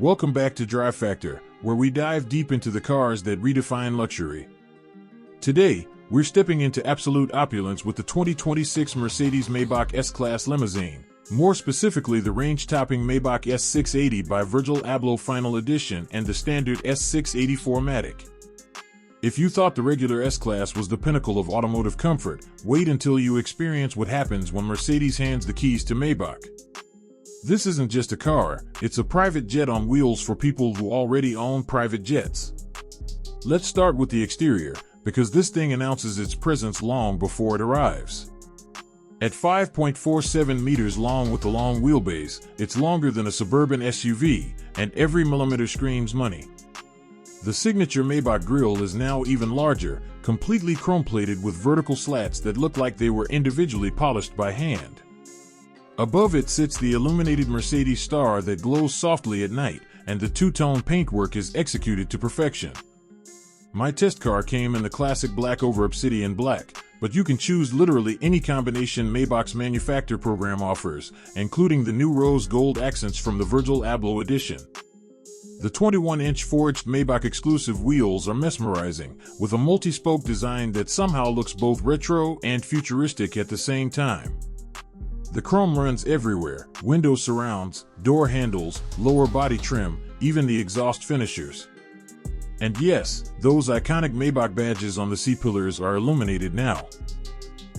Welcome back to Drive Factor, where we dive deep into the cars that redefine luxury. Today, we're stepping into absolute opulence with the 2026 Mercedes-Maybach S-Class limousine, more specifically the range-topping Maybach S680 by Virgil Abloh Final Edition and the standard S680 4MATIC. If you thought the regular S-Class was the pinnacle of automotive comfort, wait until you experience what happens when Mercedes hands the keys to Maybach. This isn't just a car, it's a private jet on wheels for people who already own private jets. Let's start with the exterior, because this thing announces its presence long before it arrives. At 5.47 meters long with the long wheelbase, it's longer than a suburban SUV, and every millimeter screams money. The signature Maybach grille is now even larger, completely chrome-plated with vertical slats that look like they were individually polished by hand. Above it sits the illuminated Mercedes star that glows softly at night, and the two-tone paintwork is executed to perfection. My test car came in the classic black over obsidian black, but you can choose literally any combination Maybach's manufacturer program offers, including the new rose gold accents from the Virgil Abloh edition. The 21-inch forged Maybach exclusive wheels are mesmerizing, with a multi-spoke design that somehow looks both retro and futuristic at the same time. The chrome runs everywhere: window surrounds, door handles, lower body trim, even the exhaust finishers. And yes, those iconic Maybach badges on the C-pillars are illuminated now.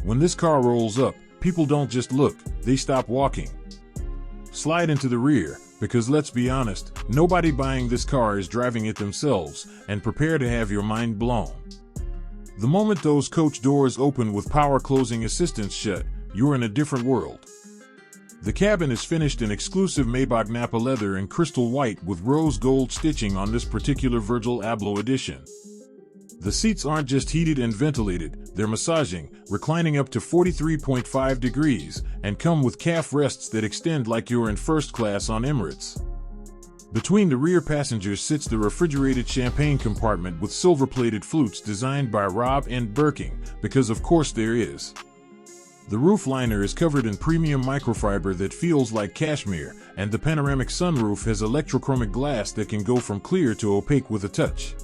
When this car rolls up, people don't just look, they stop walking. Slide into the rear, because let's be honest, nobody buying this car is driving it themselves, and prepare to have your mind blown. The moment those coach doors open with power closing assistance shut, you're in a different world. The cabin is finished in exclusive Maybach nappa leather and crystal white with rose gold stitching on this particular Virgil Abloh edition. The seats aren't just heated and ventilated, they're massaging, reclining up to 43.5 degrees, and come with calf rests that extend like you're in first class on Emirates. Between the rear passengers sits the refrigerated champagne compartment with silver-plated flutes designed by Robbe Berking, because of course there is. The roof liner is covered in premium microfiber that feels like cashmere, and the panoramic sunroof has electrochromic glass that can go from clear to opaque with a touch.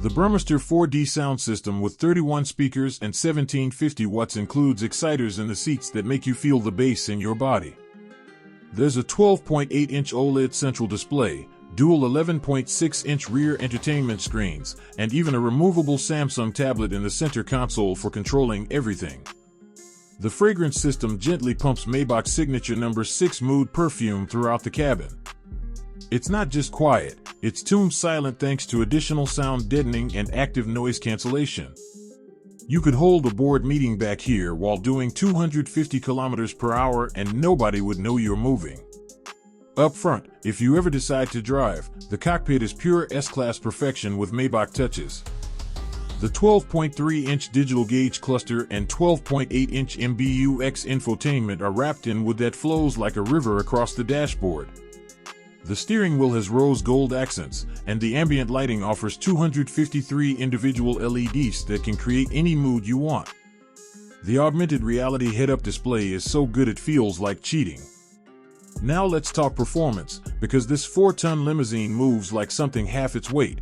The Burmester 4D sound system with 31 speakers and 1750 watts includes exciters in the seats that make you feel the bass in your body. There's a 12.8-inch OLED central display, dual 11.6-inch rear entertainment screens, and even a removable Samsung tablet in the center console for controlling everything. The fragrance system gently pumps Maybach's signature No. 6 mood perfume throughout the cabin. It's not just quiet, it's tuned silent thanks to additional sound deadening and active noise cancellation. You could hold a board meeting back here while doing 250 km per hour and nobody would know you're moving. Up front, if you ever decide to drive, the cockpit is pure S-Class perfection with Maybach touches. The 12.3-inch digital gauge cluster and 12.8-inch MBUX infotainment are wrapped in wood that flows like a river across the dashboard. The steering wheel has rose gold accents, and the ambient lighting offers 253 individual LEDs that can create any mood you want. The augmented reality head-up display is so good it feels like cheating. Now let's talk performance, because this 4-ton limousine moves like something half its weight.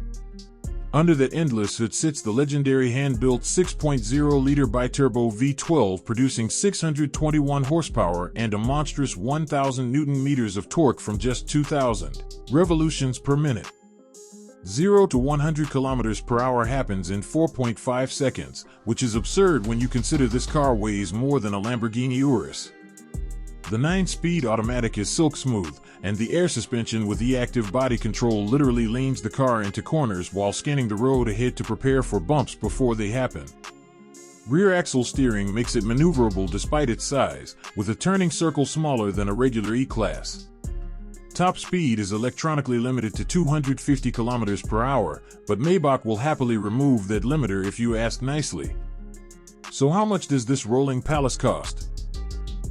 Under the endless hood sits the legendary hand-built 6.0-liter biturbo V12 producing 621 horsepower and a monstrous 1,000 Newton-meters of torque from just 2,000 revolutions per minute. 0 to 100 km per hour happens in 4.5 seconds, which is absurd when you consider this car weighs more than a Lamborghini Urus. The 9-speed automatic is silk smooth, and the air suspension with e-active body control literally leans the car into corners while scanning the road ahead to prepare for bumps before they happen. Rear axle steering makes it maneuverable despite its size, with a turning circle smaller than a regular E-Class. Top speed is electronically limited to 250 km per hour, but Maybach will happily remove that limiter if you ask nicely. So how much does this rolling palace cost?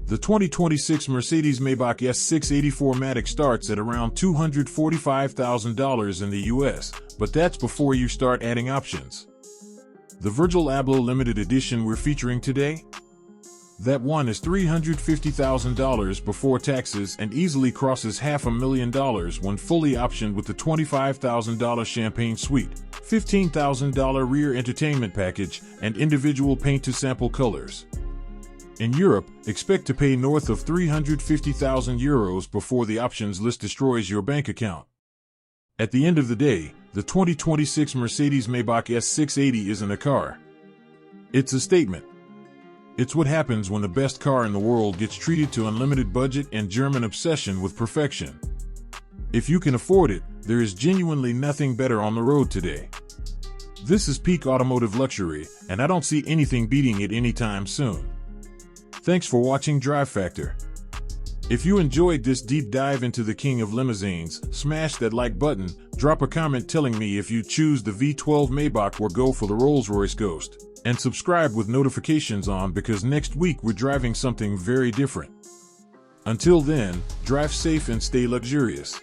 The 2026 Mercedes-Maybach S680 4MATIC starts at around $245,000 in the US, but that's before you start adding options. The Virgil Abloh limited edition we're featuring today? That one is $350,000 before taxes and easily crosses $500,000 when fully optioned with the $25,000 champagne suite, $15,000 rear entertainment package, and individual paint-to-sample colors. In Europe, expect to pay north of €350,000 before the options list destroys your bank account. At the end of the day, the 2026 Mercedes-Maybach S680 isn't a car. It's a statement. It's what happens when the best car in the world gets treated to unlimited budget and German obsession with perfection. If you can afford it, there is genuinely nothing better on the road today. This is peak automotive luxury, and I don't see anything beating it anytime soon. Thanks for watching Drive Factor. If you enjoyed this deep dive into the king of limousines, smash that like button, drop a comment telling me if you choose the V12 Maybach or go for the Rolls-Royce Ghost, and subscribe with notifications on because next week we're driving something very different. Until then, drive safe and stay luxurious.